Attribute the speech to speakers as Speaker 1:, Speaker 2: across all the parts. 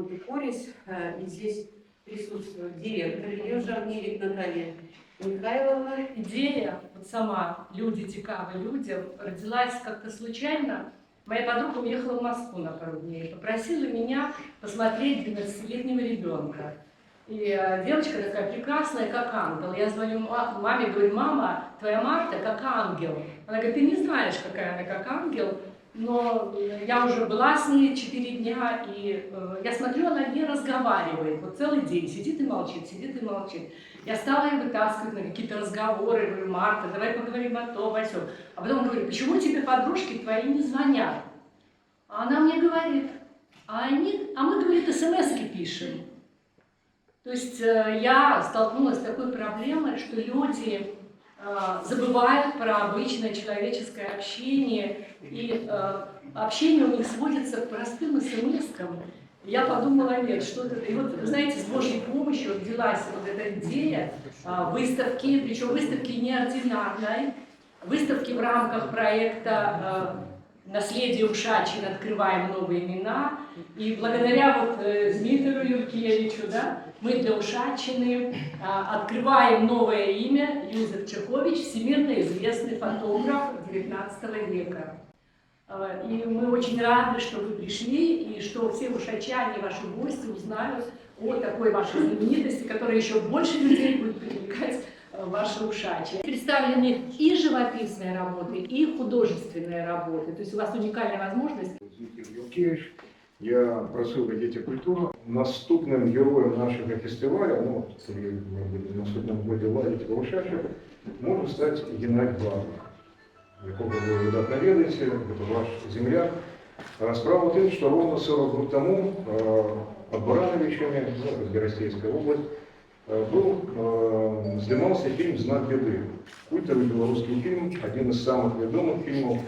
Speaker 1: работы «Корис», и здесь присутствует директор ее, Жарнирик Наталья Михайловна.
Speaker 2: Идея, вот сама «Люди цікаві людям», родилась как-то случайно. Моя подруга уехала в Москву на пару дней, попросила меня посмотреть 12-летнего ребенка. И девочка такая прекрасная, как ангел. Я звоню маме, говорю: мама, твоя Марта как ангел. Она говорит: ты не знаешь, какая она как ангел, но я уже была с ней 4 дня, и я смотрю, она не разговаривает. Вот целый день сидит и молчит, сидит и молчит. Я стала ее вытаскивать на какие-то разговоры, говорю: Марта, давай поговорим о том, о сём. А потом говорю: почему тебе подружки твои не звонят? А она мне говорит: а мы, говорит, смс-ки пишем. То есть я столкнулась с такой проблемой, что люди забывают про обычное человеческое общение, и общение у них сводится к простым смс-кам. Я подумала: нет, что это. И вот, вы знаете, с Божьей помощью родилась вот эта идея выставки, причем выставки неординарной, выставки в рамках проекта «Наследие Ушачин. Открываем новые имена». И благодаря вот Дмитрию Юркевичу, да, мы для Ушачины открываем новое имя. Юзеф Чехович, всемирно известный фотограф XIX века. И мы очень рады, что вы пришли, и что все ушачане, ваши гости, узнают о такой вашей знаменитости, которая еще больше людей будет привлекать ваши ушачи. Представлены и живописные работы, и художественные работы. То есть у вас уникальная возможность.
Speaker 3: Юркевич, я просив діти культуру. Наступним героєм нашого фестивалю, ну, в наступному годі ладить Ушачів, може стати Геннадій Главник, якого ви видатно ведаєте, це ваш земляк. Справа в том, что ровно 40 лет тому под Барановичами, Беростейская область, снимался фильм «Знак беды». Культовый белорусский фильм, один из самых ведомых фильмов,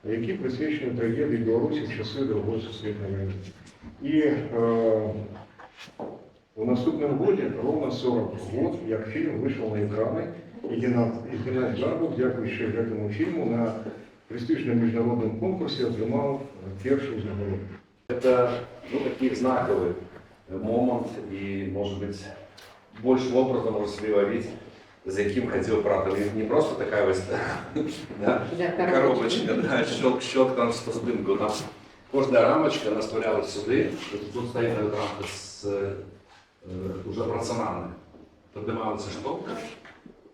Speaker 3: які присвячені трагедії Білорусі в часи Другої світової війни. І в наступному році, ровно 40 років, як фільм вийшов на екрани, і Геннадій Главник, дякуючи цьому фільму, на престижном международном конкурсе отримав першую нагороду.
Speaker 4: Это такой знаковый момент, и, может быть, большим образом можно себе говорить, за яким ходил Пратов. Не просто такая вот коробочка, да, щелк там з дымку. Там кожна рамочка наставлялась сюди, тут стоит рамка уже рациональная. Поднималась штовка,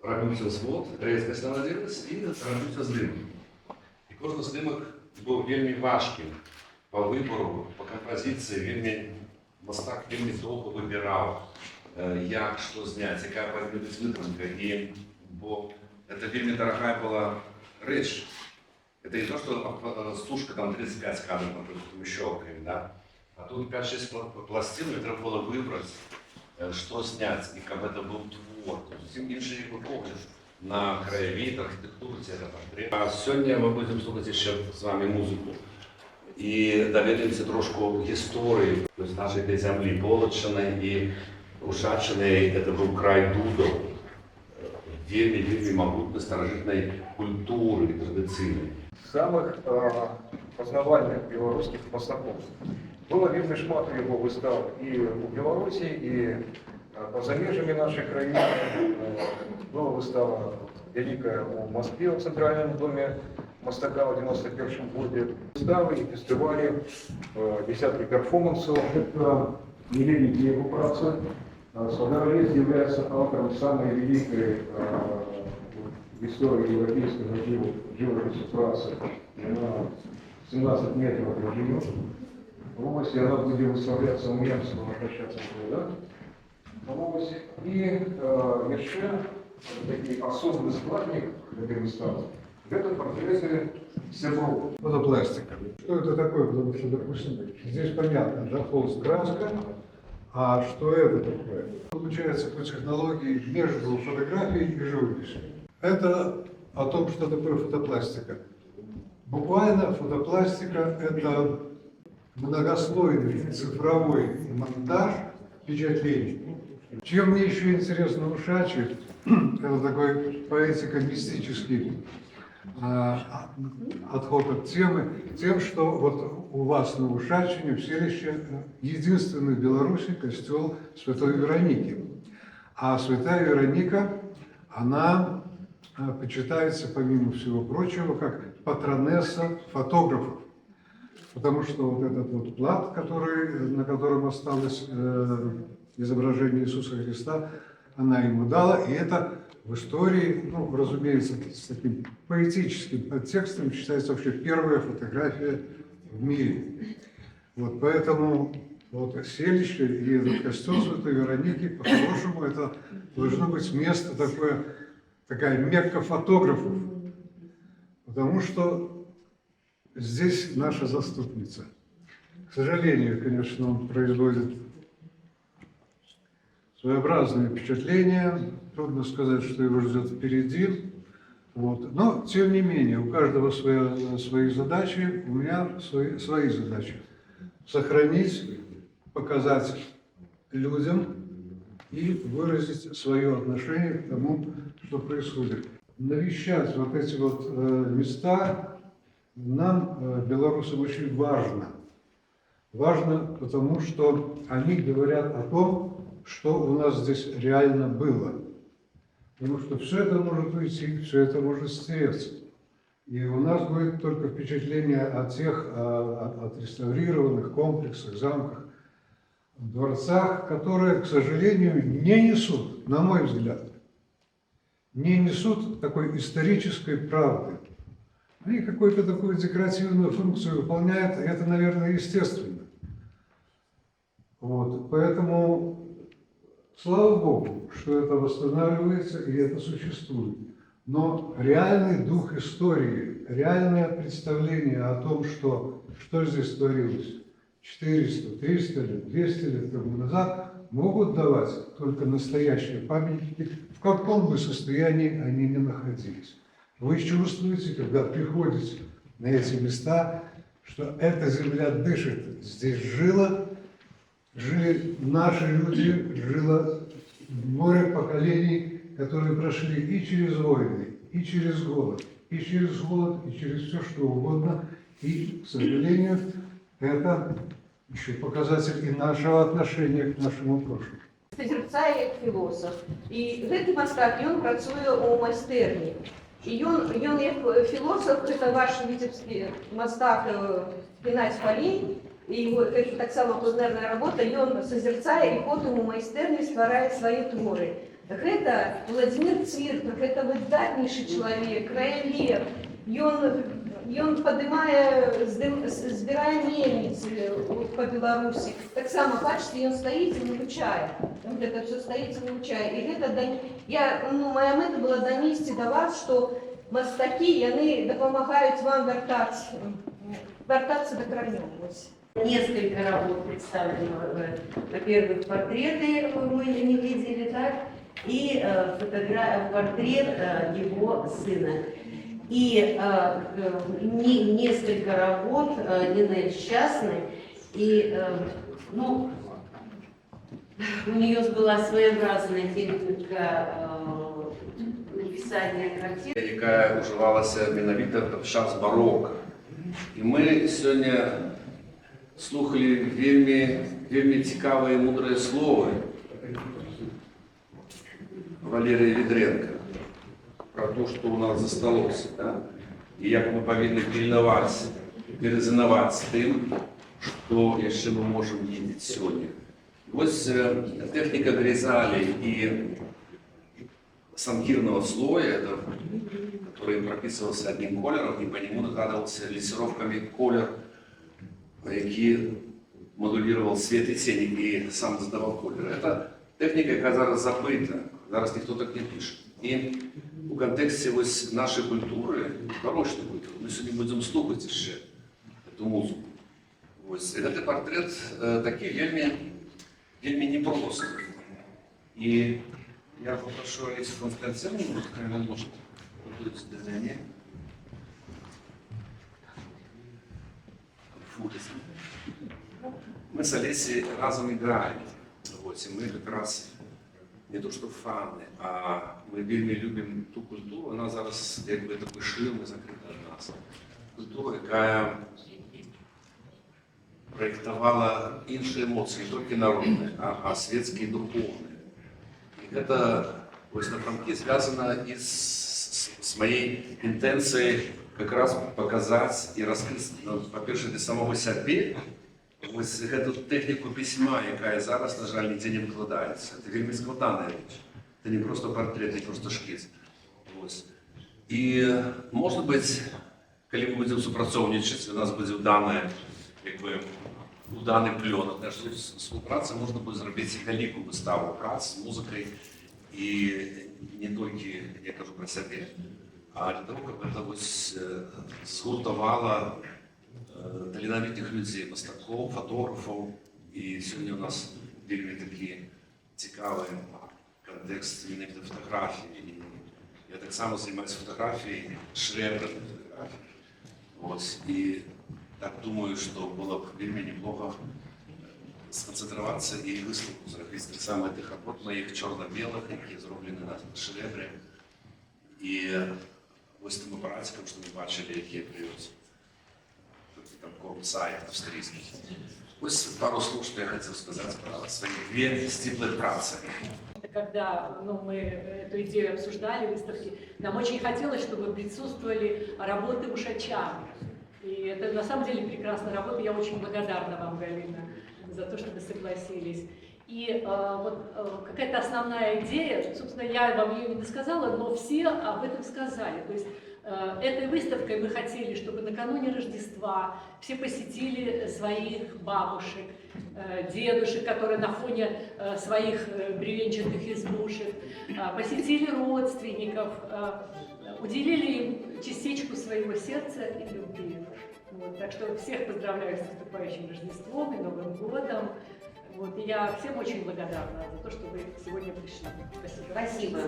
Speaker 4: робився звод, резкость наносилась і робився здимок. І кожен здимок був вельми важким по вибору, по композиції, вельми мастак вельми довго вибирав, як, що зняти, яка повинна бути витримка. І, бо це вельми дорога була річ. Это не то, что стужка там 35 кадров, например, щелкаем, да? А тут 5-6 пластин, и треба было выбрать, что снять, и как это был твор. Зовсім інший погляд на краєвид, архітектуру, цього портрет. А сьогодні ми будемо слухати ще з вами музику. І довідаємося трошку історії, тобто нашої землі Полоччини і Ушаччини. Це був край дудов, вельми могутної старожитної культури традиційної.
Speaker 3: Самых познавальных белорусских мастаков. Было видно шмат его выстав и в Беларуси, и поза межами нашей краины. Была выстава великая в Москве, в Центральном доме Мастака в 1991 году. Выставы и фестивали, десятки перформансов. Это невеликие его працы. Соловец является автором самой великой в истории европейского живописи працы. Она 17 метров живет. В области она будет выставляться у Немцева на площадке, да? В области. И еще такой особый складник этой выставки. Это портреты Сяброва.
Speaker 5: Фотопластика. Что это такое? Потому что, допустим, здесь понятно, да, холст, краска. А что это такое? Получается по технологии между фотографией и живописью. Это о том, что такое фотопластика. Буквально фотопластика – это многослойный цифровой монтаж впечатлений. Чем мне еще интересно Ушачи, это такой поэтико-мистический отход от темы тем, что вот у вас на Ушачине, в селище, единственный в Беларуси костел Святой Вероники. А Святая Вероника, она почитается, помимо всего прочего, как патронесса фотографов. Потому что вот этот вот плат, на котором осталось изображение Иисуса Христа, она ему дала, и это в истории, ну, разумеется, с таким поэтическим подтекстом считается вообще первая фотография в мире. Вот поэтому вот селище и этот костел Святой Вероники, по-хорошему, это должно быть место такое, такая мекка фотографов, потому что здесь наша заступница. К сожалению, конечно, он производит своеобразное впечатление. Трудно сказать, что его ждет впереди. Вот. Но, тем не менее, у каждого свои задачи, у меня свои задачи. Сохранить, показать людям и выразить свое отношение к тому, что происходит. Навещать вот эти вот места нам, белорусам, очень важно. Важно, потому что они говорят о том, что у нас здесь реально было. Потому что все это может уйти, все это может стереться. И у нас будет только впечатление о тех отреставрированных комплексах, замках, дворцах, которые, к сожалению, не несут, на мой взгляд, не несут такой исторической правды. Они какую-то такую декоративную функцию выполняют, и это, наверное, естественно. Вот, поэтому, слава Богу, что это восстанавливается и это существует. Но реальный дух истории, реальное представление о том, что здесь творилось 400, 300 лет, 200 лет тому назад, могут давать только настоящие памятники, в каком бы состоянии они ни находились. Вы чувствуете, когда приходите на эти места, что эта земля дышит. Здесь жили наши люди, жило море поколений, которые прошли и через войны, и через голод, и через все что угодно. И, к сожалению, это еще показатель и нашего отношения к нашему прошлому.
Speaker 6: Сазерцае як філосаф. І гэты мастак, ён працуе ў майстэрні. І ён як філосаф, гэта ваш віцебскі мастак Геннадзь Палей, і гэта таксама кузнерная работа, ён сазерцае і потым у майстэрні стварае свае творы. Гэта Владзімір Цвірках, гэта выдатнейшы чалавек, краявед. Ён падымае, збірае мельніцы па Беларусі. Таксама, бачыце, ён стаіць і навучае. Ён гэта все стаіць і навучае. І гэта моя мэта была данесці да вас, што мастакі, яны дапамагаюць вам вяртацца да каранёў.
Speaker 1: Несколько работ представлено. Во-первых, портреты мы не видели, так? И портрет его сына. И несколько работ Нины Счастной. И у нее была своеобразная техника написания картин,
Speaker 4: яка уживалася менавіта під час барока. І ми сьогодні слухали вельми цікаві і мудрі слова Валерія Відренка про те, що у нас засталося, да? І як ми повинні пильнуватися, перезонуватися тим, що ще ми можемо видіти сьогодні. Ось техніка Гризали і санкирного слоя, который прописывался одним колером, и по нему накладывался лессировками колер, який модулировал свет и тень, и сам задавал колер. Это техніка, яка зараз забита, зараз ніхто так не пише. І у контексті ось нашої культури, барочної культури, ми сьогодні будемо слухати ще цю музику. Ось, і цей портрет такий вельми непростий. І я попрошу Олесю Константиновну, яка може подати дизайнер. Мы с Олесей разом играем. Вот, и мы как раз не то що фани, а ми вельми любимо ту культуру, вона зараз якби такий шлюм і закрита від нас. Культура, яка проєктувала інші емоції, не тільки народні, а світські і духовні. І це ось напрямки зв'язано з моєю інтенцією якраз показати і розкрити, ну, по-перше, для самого себе, ось цю техніку письма, яка зараз, на жаль, ніде не викладається. Це вельми складана річ. Це не просто портрет, не просто шкіз. Ось. І, може бути, коли ми будемо співпрацювати, у нас буде уданий пльон, наша співпраця, можна буде зробити велику виставу праць з музикою. І не тільки, я кажу про себе, а для того, щоб це згуртувало талановитих людей, мастаків, фотографів. І сьогодні у нас вельми такий цікавий контекст іменно фотографії. І я так само займаюся фотографією, шребрами фотографій. Ось. І так думаю, що було б вельми неплохо сконцентруватися і виставку зробити саме тих робот моїх чорно-білих, які зроблені на шребрі. І ось тим апаратиком, що ми бачили, які я привез. Там корпсайт австрійський. Ось пару слов, что я хотел сказать про свои две стиплые працы.
Speaker 2: Когда мы эту идею обсуждали, выставки, нам очень хотелось, чтобы присутствовали работы ушачан. И это на самом деле прекрасная работа. Я очень благодарна вам, Галина, за то, что вы согласились. И какая-то основная идея, собственно, я вам ее не досказала, но все об этом сказали. То есть этой выставкой мы хотели, чтобы накануне Рождества все посетили своих бабушек, дедушек, которые на фоне своих бревенчатых избушек, посетили родственников, уделили им частичку своего сердца и любви. Вот, так что всех поздравляю с наступающим Рождеством и Новым годом. Вот, и я всем очень благодарна за то, что вы сегодня пришли. Спасибо.
Speaker 1: Спасибо.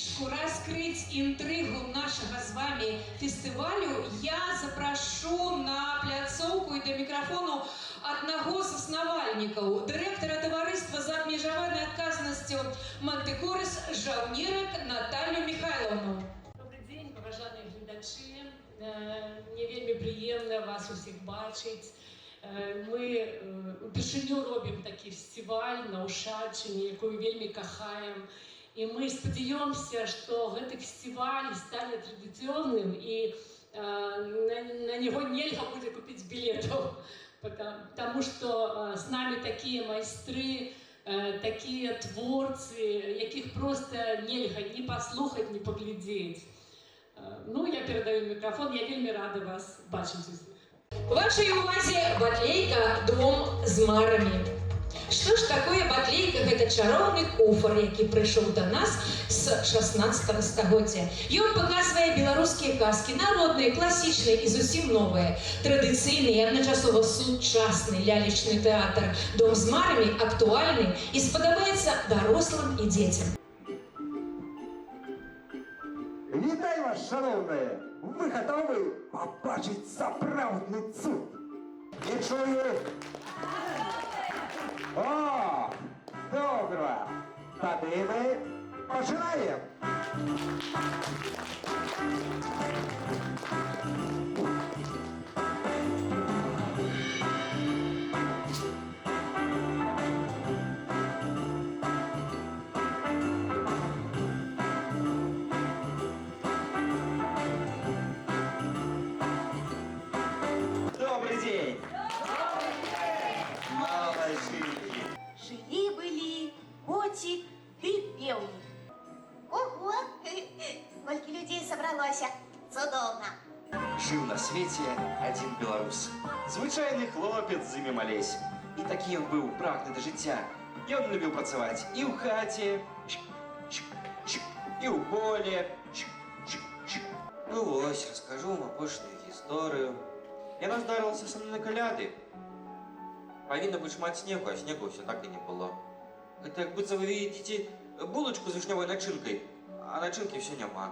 Speaker 7: трішку раскрыть интригу нашего с вами фестивалю, я запрошу на пляцоўку и до микрофону одного з основальников, директора товариства з обмежованной отказностью Мантикорис Жаўнерак Наталью Михайловну.
Speaker 2: Добрый день, уважаемые глядачи. Мне вельмі приємно вас усіх бачить. Мы упершыню робім такі фестиваль на Ушачыне, якую вельмі кахаем. І мы спадзяёмся, што гэты фестиваль стане традыцыйным і на него нельга будзе купіць білетаў, потому что с нами такие майстры, такие творцы, якіх просто нельга ні паслухаць, ні паглядзець. Ну, я передаю микрофон, я вельмі рада вас бачить усіх.
Speaker 7: У вашей увазе батлейка «Дом з марамі». Что ж такое батлейка? Это чароўны куфар, які прыйшоў до нас с 16 стагоддзя. Ён паказвае беларускія казкі, народныя, класічныя і зусім новыя. Традыцыйны і адначасова сучасны лялечны тэатр «Дом з марамі» актуальны і спадабаецца дарослым і дзецям.
Speaker 8: Вітаю вас, шановні! Ви готові побачити справжній цуд? І чую... О, добре! Тоді ми починаємо!
Speaker 9: Добрый день! Молодчинки!
Speaker 10: Жили-были котик и певник. Ого! Сколько людей собралось! Цудовно!
Speaker 9: Жил на свете один белорус. Звичайний хлопець з ім'ям Олесь. І такий він був прагний до життя. І він любив працювати і в хаті, і в полі. Ну ось, розкажу вам опошню історію. Яна здарилася со мною на коляди. Повинно бути шмат снегу, а снегу все так і не було. Это як будто ви видите булочку з вишневою начинкою, а начинки все нема.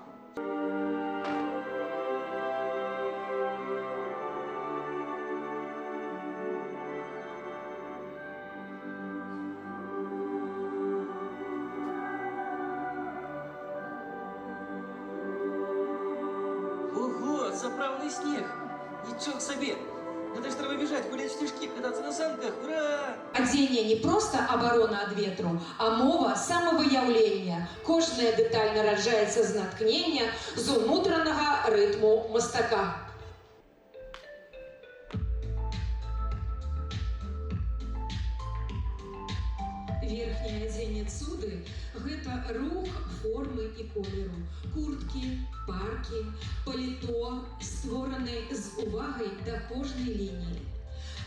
Speaker 11: Ого, заправный снег! Ничего себе! Это ж треба бежать, гулять в снежки, кататься на санках, ура!
Speaker 7: Адзенне не проста абарона ад ветру, а мова самавыяўлення. Кожная дэталь нараджаецца з натхнення, з унутранага рытму мастака. Верхняе адзенне цуды – гэта рух формы і колеру. Курткі, паркі, паліто створаны з увагай да кожнай лініі.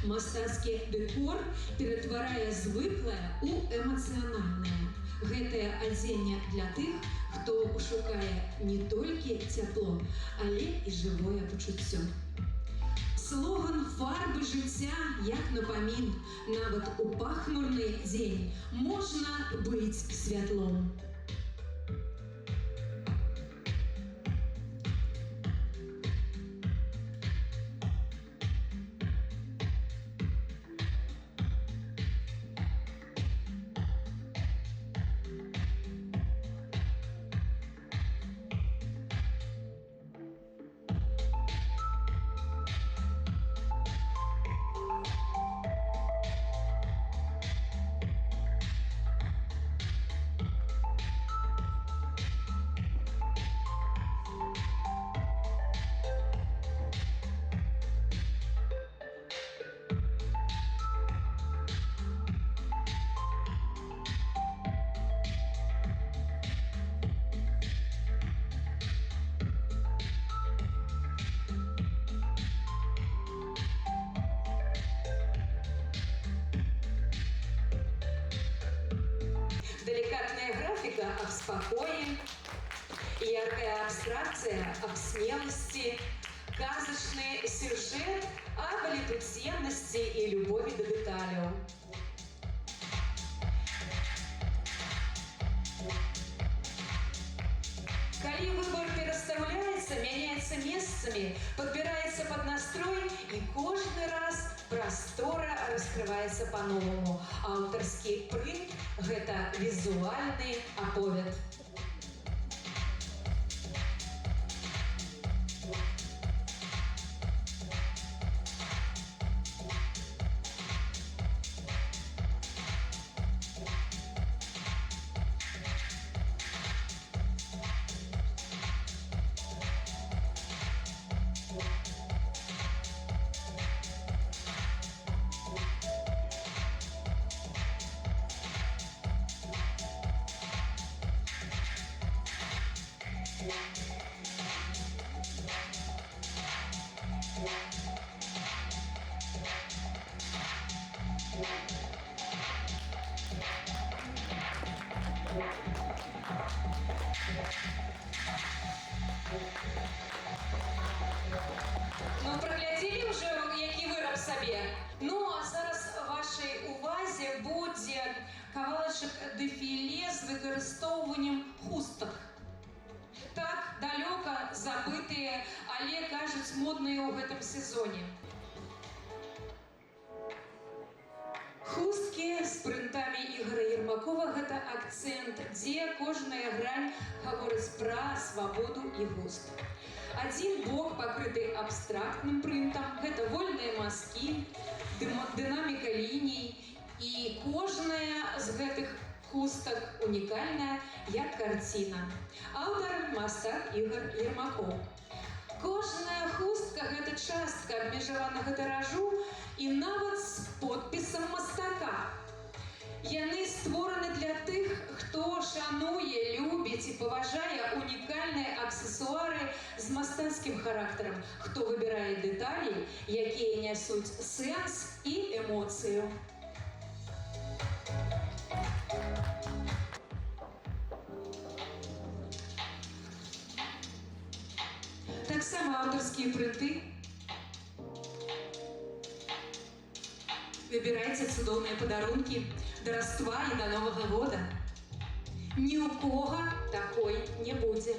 Speaker 7: Мастацкі дэкор ператварае звыклае ў эмацыянальнае. Гэтае адзенне для тых, хто шукае не толькі цяпло, але і жывое пачуццё. Слоган «Фарбы жыцця як напамін». Нават у пахмурны дзень можна быць святлом. Деликатная графика о спокое, яркая абстракция об смелости, казочный сюжет об летутьенности и любови до деталей. Калі выбор перастаўляецца, мяняецца месцамі, падбіраецца пад настрой, і кожны раз прастора раскрываецца па-новаму. Аўтарскі прынт – гэта візуальны аповед. Ну, праглядзелі ўжо, які выраб сабе? Ну, а зараз вашай увазе будзе кавалачак дэфіле з выкарыстоўваннем хустак. Так, далёка забытыя, але, кажуць, модныя ў гэтым сезоне. Хусткі з прынтамі Ігора Ермакова – гэта акцэнт, дзе кожная грань гаворыць пра свабоду і густ. Адзін бок пакрыты абстрактным прынтам, гэта вольныя мазкі, дынаміка ліній, і кожная з гэтых хустак унікальная, як карціна. Аўтар – мастак Ігор Ермаков. Кожная хустка – гэта частка абмежаванага тыражу і нават з подпісам мастака. Яны створаны для тых, хто шануе, любіць і паважае унікальныя аксесуары з мастацкім характарам, хто выбірае дэталі, якія нясуць сэнс і эмоцыю. Таксама аўтарскія прынты. Выбірайце цудоўныя падарункі да Раства і да Новага года. Ні ў кога такой не будзе.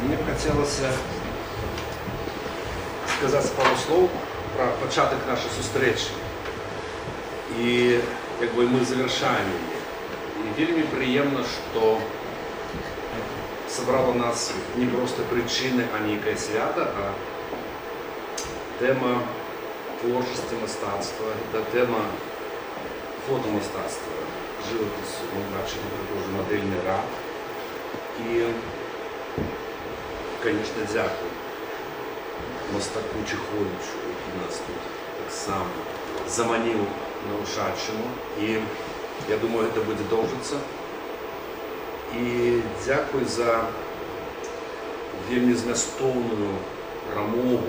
Speaker 4: Мне бы хотелось сказать пару слов про початок нашей встречи. И как бы мы завершаем ее. И вельми приємно, что собрало нас не просто причины, а некое свято, а тема творчества, мистецтва, это тема фотомистецтва, живопису, ну, бачите, тоже модельний ряд. І, конечно, дякую мастаку Чеховичу, який нас тут так само заманив на Ушаччину. І я думаю, це буде довжитися. І дякую за вельми змістовну промову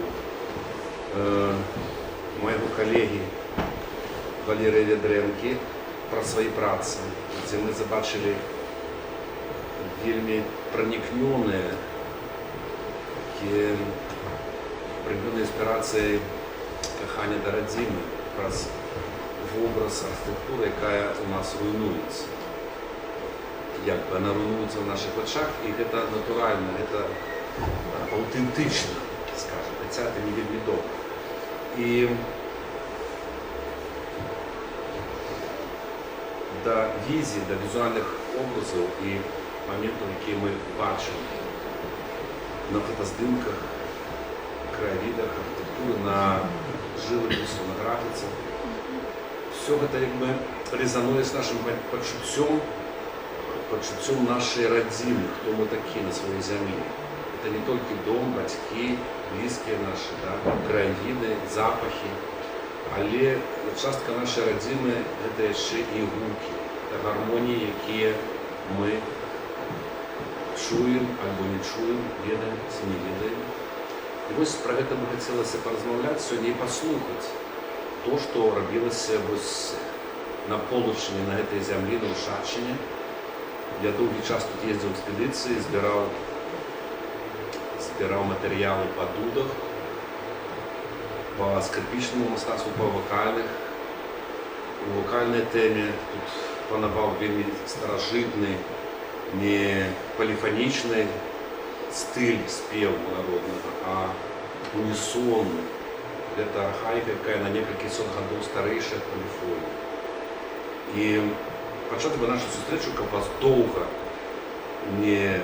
Speaker 4: моєго колеги Валерія Ведренки про свої праці, де ми побачили вельми проникненные інспірацією кохання до родини, якраз в образ архітектури, яка у нас руйнується. Якби вона руйнується в наших очах, і це натурально, це аутентично, скажімо, хоча це не вельми добре. І до візії, до візуальних образів і моментів, які ми бачимо на фотоздимках, краєвидах, архітектури, на живописі, на графіці. Все це якби резонує з нашим почуттям нашої родини, хто ми такі на своїй землі. Це не тільки дом, батьки, близькі наші, да, краєвиди, запахи, але частка нашої родини – це ще і гуки, це гармонії, які ми чуємо або не чуємо, ведаємо, не ведаємо. І ось про це би хотілося порозмовляти сьогодні і послухати то, що робилося ось на Полочині, на цій землі, на Ушаччині. Я довгий час тут їздив в експедиції, збирав матеріали по дудах, по скрипічному мистецтву, по вокальних. У вокальній темі тут панував вельми старожитний, не полифоничный стиль спеву народного, а унисонный. Это архаика, какая на несколько сот годов старейшая полифонія. І почати би нашу зустрічу, як вас довго не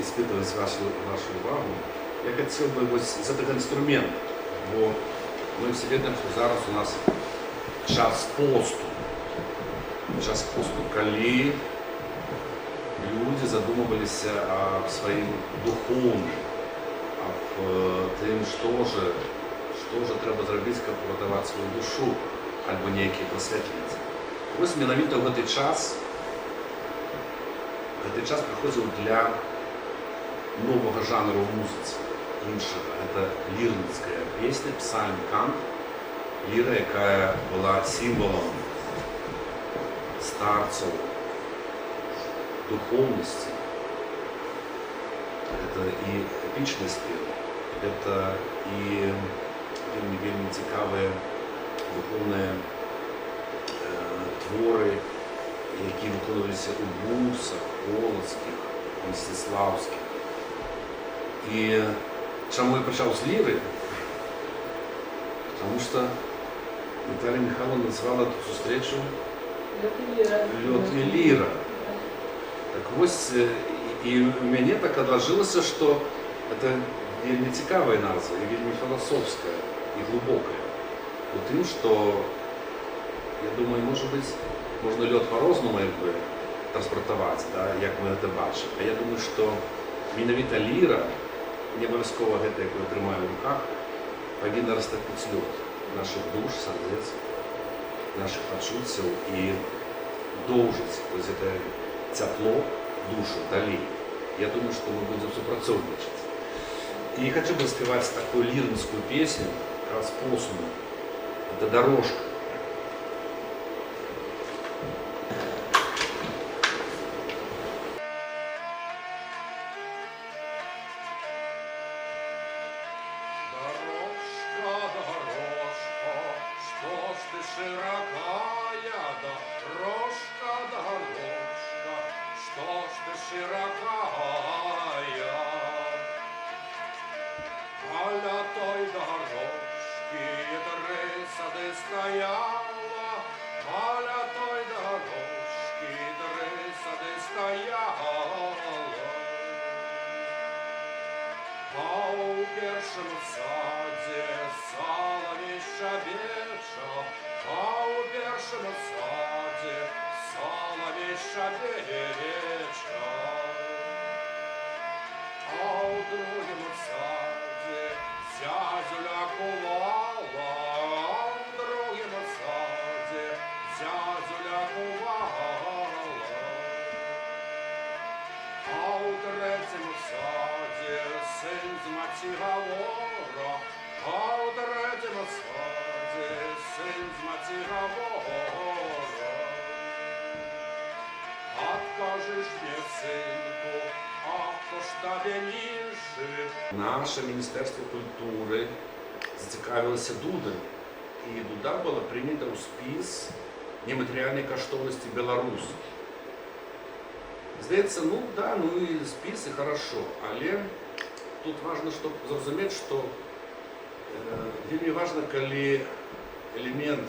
Speaker 4: испытывать вашу увагу, я хотів би ось за такий інструмент, бо ми всі видно, що зараз у нас час посту. Час посту, коли люди задумывались о своем духовном, об тем, что же треба зробити, щоб врятувати свою душу, або некий просвітлити. Ось менавіта в цей час приходив для нового жанру в музиці, іншого. Це лірницька пісня, псальм, кант, ліра, яка була символом старців, духовности, это и эпичный спев, это и вельми цікаві духовні твори, які виконувалися у Бурсах, Полоцьких, Мстиславських. І чому я почав з ліри? Тому що Наталія Михайловна назвала ту зустрічу «Лёд и лира». Так ось, і у мене так отложилося, що це вельми цікава назва, і вельми філософська, і глибока. Тим, що, я думаю, може бути, можна льод по-разному транспортувати, да, як ми це бачимо. А я думаю, що менавіта ліра, не обов'язково це, яку я тримаю в руках, повинна розтопити льод наших душ, сердець, наших почуттів і довжити ось це тепло, душу далі. Я думаю, что мы будем сопрацовничать. И хочу бы спевать такую лирнскую песню, как раз посуну. Это «Дорожка». Дорожка, дорожка, что ж ты широкая, дорожка, дорожка, что ж ты широкая, стояла, аля той дорожки 3 сади стояла. А у першем саде соловей щебеча, а у першем саде соловей щебеча. А у другом саде зязюля кувала, а у другом саде зязюля кувала. А у третьем саде сын з мати говора, а у третьем саде сын з мати говора. Откажешь мне, сынку, а то ж тебе ніжи. Наше Міністерство культури зацікавилося Дудою. І Дуда була прийнята у спис нематеріальної коштовності Білорусі. Здається, ну да, ну і спис, і хорошо, але тут важно, щоб зрозуміти, що вельми важно, коли елемент,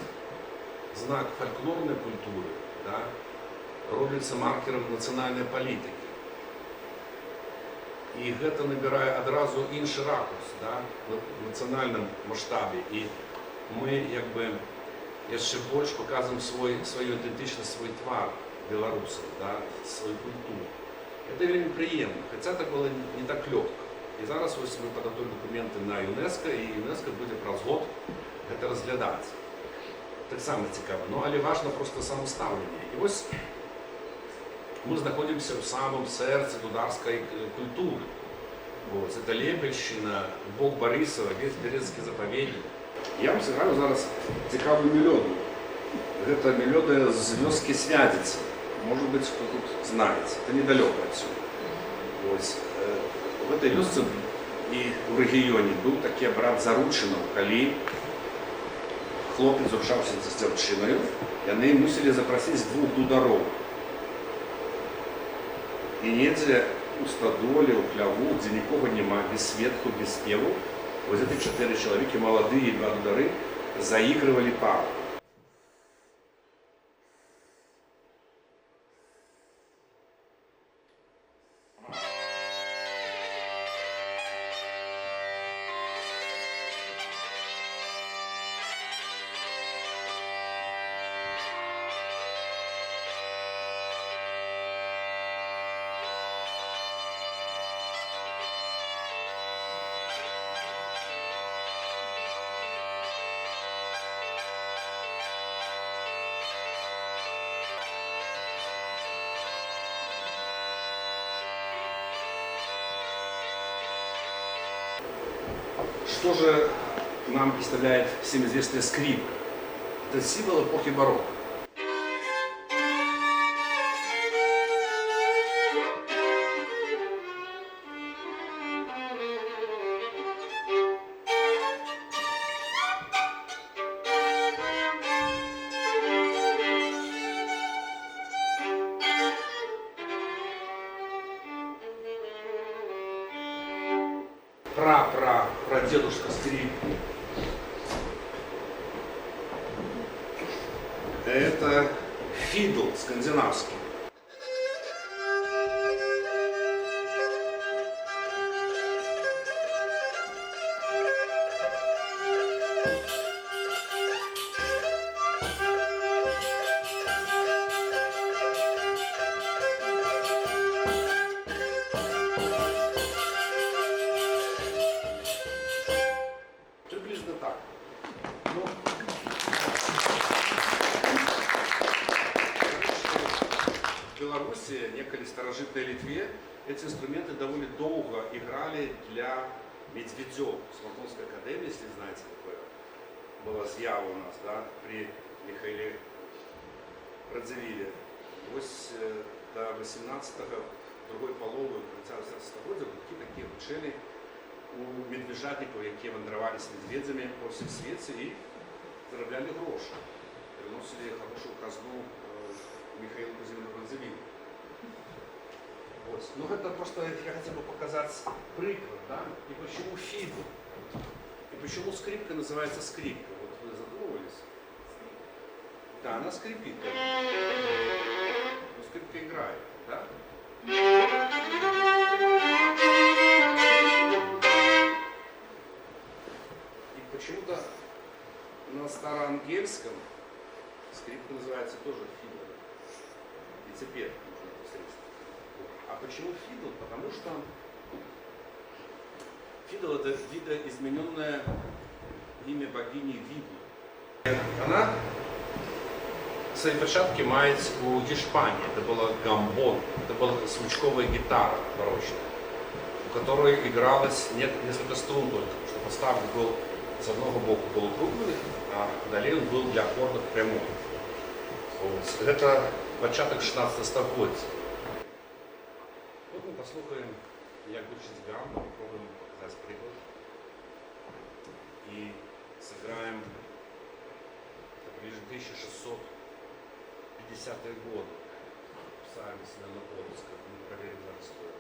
Speaker 4: знак фольклорної культури, да, робиться маркером національної політики. І це набирає одразу інший ракурс, да, в національному масштабі. І ми якби ще більше показуємо свою ідентичність, свій твар білорусів, да, свою культуру. Це вельми приємно, хоча це було не так легко. І зараз ось ми підготуємо документи на ЮНЕСКО, і ЮНЕСКО буде через год це розглядати. Так само цікаво, ну, але важливо просто самоставлення. І ось ми знаходимося в самому серці дударської культури. Ось, це Лепельщина, Бог Борисова, весь Березький заповідник. Я вам зіграю зараз цікаву мелодію. Це мелодія з вёски Свядицы. Может быть, кто тут знает. Это недалеко отсюда. Ось, в этой вёсце и в регионе был такий брат заручинов, коли хлопець зрушався з дівчиною, і вони мусили запросити 2 дударов. І недзе у стадолі, у хляву, где нікого нема, без светку, без спеву, вот эти 4 человека, молодые 2 дудары, заигрывали пару. Что же нам представляет всем известная скрипка? Это символ эпохи барокко. Прадедушка скрипки. Это фидл скандинавский. Приблизно так. Ну, в Беларуси, некой старожитной Литве, эти инструменты довольно долго играли для медведев. Смоленской академии, если знаете, такое была з'ява у нас, да, при Михаиле Радзивилле. Ось до 18-го, другой половины, конца 18-го года, такі вчені у медвежатників, які вандровали з медведями по всій світі і заробляли гроші. Приносили хорошу казну Михаилу Кузьмину Радзивиллу. Ну это просто я хотел бы показать приклад, да? И почему фидл? И почему скрипка называется скрипка? Вот вы задумывались? Да, она скрипит. Но скрипка играет, да? И почему-то на староангельском скрипка называется тоже фидл. И теперь нужно посредством. А почему фидл? Потому что фидл это видоизмененное имя богини Виды. Она свои початки має у Гешпании. Это была гамбон, это была смычковая гитара барочная, у которой игралось несколько струн только, потому что поставник был с одного боку полукруглый, а далее он был для аккордов прямой. Вот. Это початок 16 століття. Вот мы послухаем, як звучить гамма, попробуем показать приклад. И сыграем ближе 1650-е годы. Писаем себя на полос, как мы проверим за историю.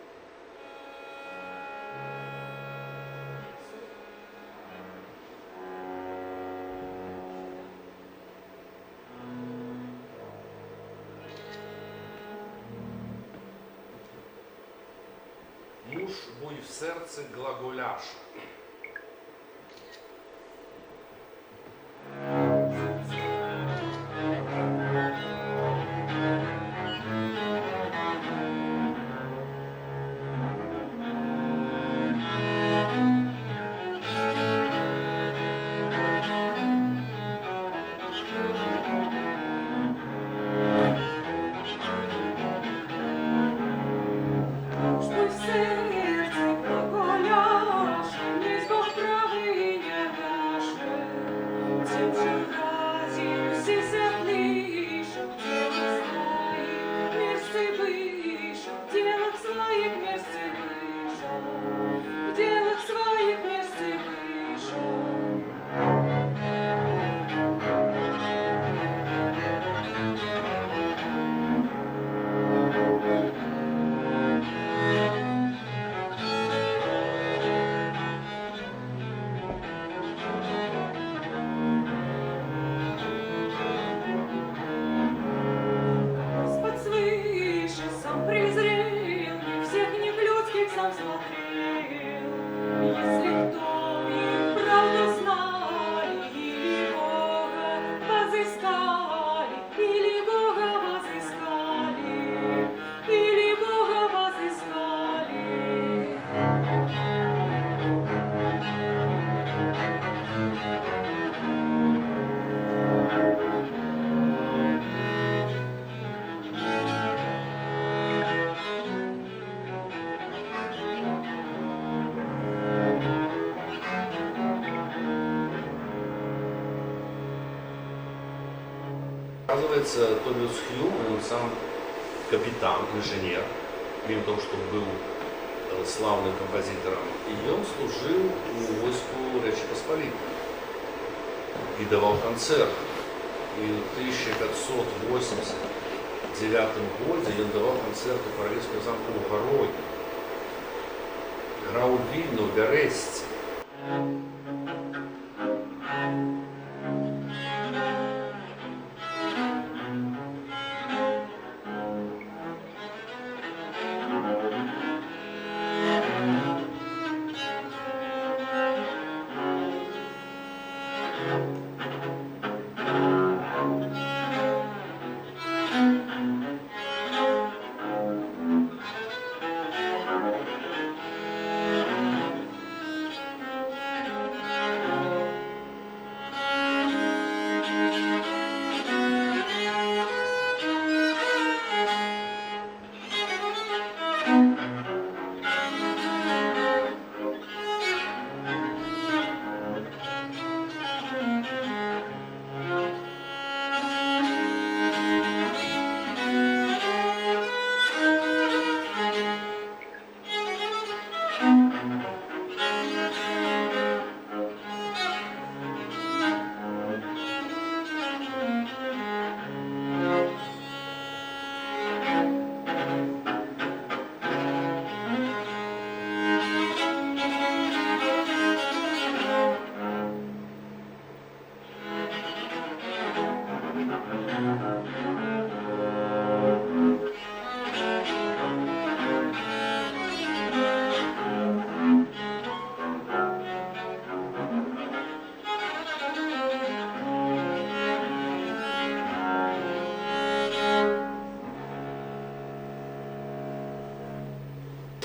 Speaker 4: Муж бой в серце глаголяша. Оказывается, Тобиас Хьюм, он сам капитан, инженер, мимо того, что был славным композитором, и он служил у войску Речи Посполитой и давал концерт. И в 1589 году он давал концерт у королевского замка у Городе. Играл в Вильну, в Бересте.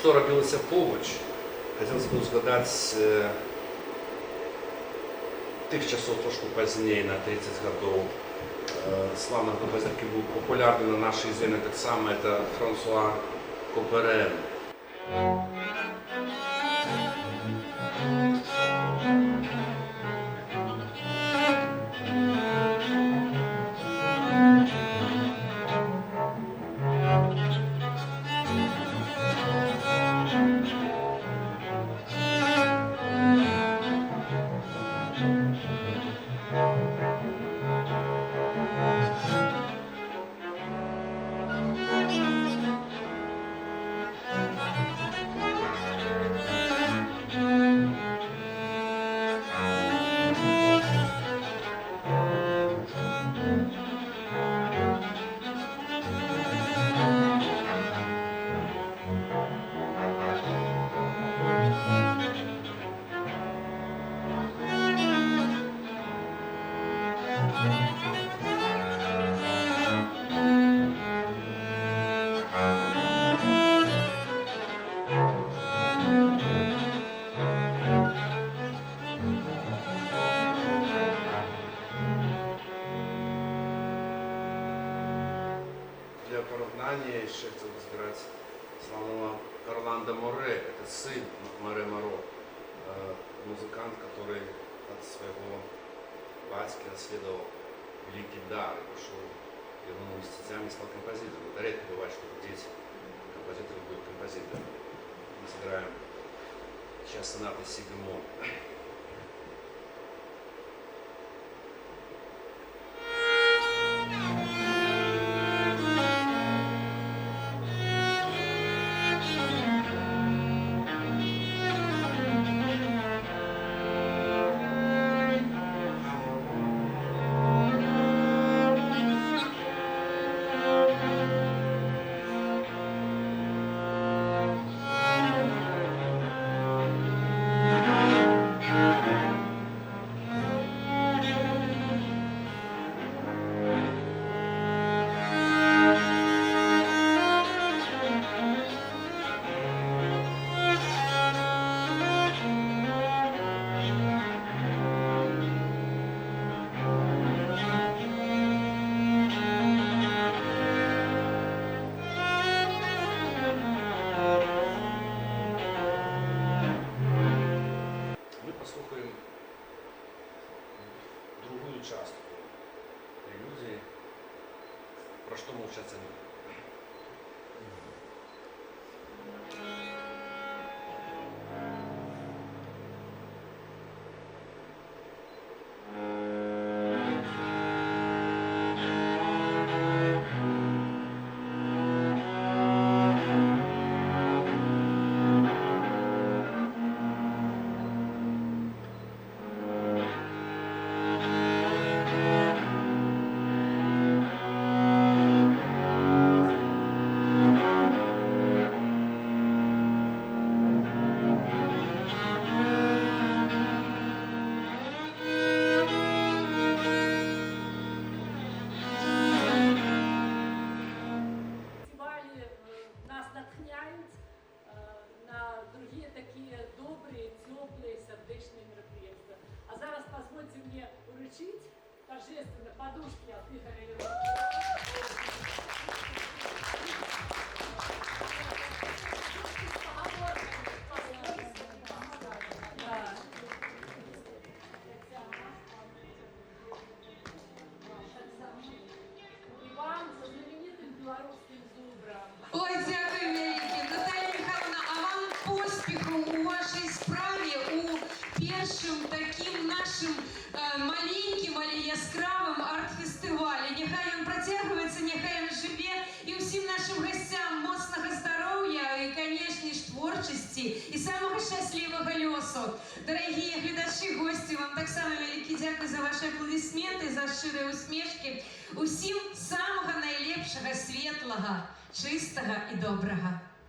Speaker 4: хто робилася поруч, хотілося б згадати тих часов, трошки пізніше, на 30 років. Славний композитор, який був популярний на нашій землі так само, це Франсуа Коперен. Для поравнания еще хотел бы сыграть славного Орландо Море, это сын Море Моро, музыкант, который от своего батьки наследовал великий дар и пошел юными стезями, стал композитором. Это редко бывает, что дети композиторы будут композиторами. Мы сыграем сейчас сонаты си бемоль. Другую частку прелюдии, про что молчать не буду.
Speaker 2: Торжественно подушки от Игоря Иван со знаменитым белорусским зубром.
Speaker 7: Ой, дякую, вялікі. Наталія Михайловна, а вам поспіху у вашій справі, у першим таким нашим маленьким, але яскравим арт-фестивалі. Нехай він протягується, нехай він живе. І усім нашим гостям моцного здоров'я і, звісно ж, творчості і самого щасливого льосу. Дорогі глядачі, гості, вам так само великі дякую за ваші аплодисменти, за щирі усмішки. Усім самого найлепшого, світлого, чистого і доброго.